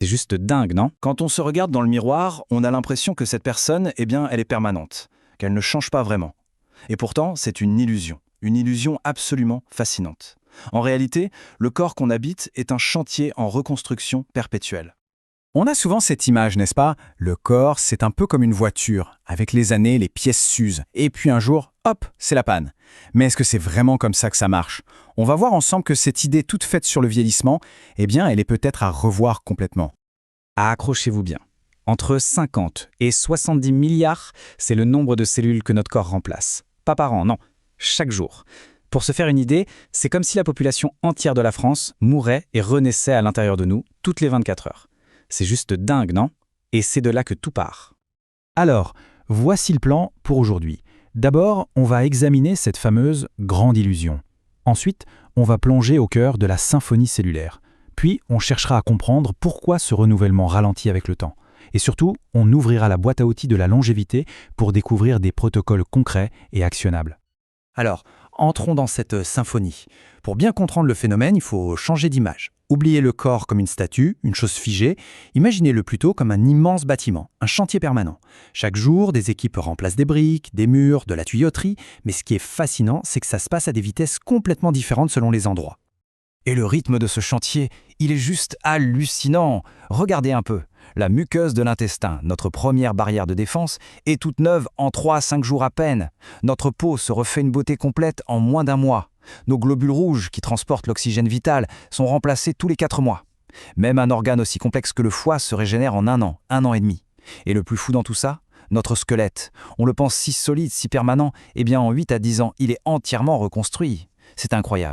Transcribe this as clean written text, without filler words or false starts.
C'est juste dingue, non? Quand on se regarde dans le miroir, on a l'impression que cette personne, elle est permanente, qu'elle ne change pas vraiment. Et pourtant, c'est une illusion absolument fascinante. En réalité, le corps qu'on habite est un chantier en reconstruction perpétuelle. On a souvent cette image, n'est-ce pas? Le corps, c'est un peu comme une voiture. Avec les années, les pièces s'usent. Et puis un jour, hop, c'est la panne. Mais est-ce que c'est vraiment comme ça que ça marche? On va voir ensemble que cette idée toute faite sur le vieillissement, elle est peut-être à revoir complètement. Accrochez-vous bien. Entre 50 et 70 milliards, c'est le nombre de cellules que notre corps remplace. Pas par an, non, chaque jour. Pour se faire une idée, c'est comme si la population entière de la France mourait et renaissait à l'intérieur de nous toutes les 24 heures. C'est juste dingue, non? Et c'est de là que tout part. Alors, voici le plan pour aujourd'hui. D'abord, on va examiner cette fameuse grande illusion. Ensuite, on va plonger au cœur de la symphonie cellulaire. Puis, on cherchera à comprendre pourquoi ce renouvellement ralentit avec le temps. Et surtout, on ouvrira la boîte à outils de la longévité pour découvrir des protocoles concrets et actionnables. Alors, entrons dans cette symphonie. Pour bien comprendre le phénomène, il faut changer d'image. Oubliez le corps comme une statue, une chose figée. Imaginez-le plutôt comme un immense bâtiment, un chantier permanent. Chaque jour, des équipes remplacent des briques, des murs, de la tuyauterie. Mais ce qui est fascinant, c'est que ça se passe à des vitesses complètement différentes selon les endroits. Et le rythme de ce chantier, il est juste hallucinant. Regardez un peu. La muqueuse de l'intestin, notre première barrière de défense, est toute neuve en 3 à 5 jours à peine. Notre peau se refait une beauté complète en moins d'un mois. Nos globules rouges, qui transportent l'oxygène vital, sont remplacés tous les 4 mois. Même un organe aussi complexe que le foie se régénère en 1 an et demi. Et le plus fou dans tout ça, notre squelette. On le pense si solide, si permanent, en 8 à 10 ans, il est entièrement reconstruit. C'est incroyable.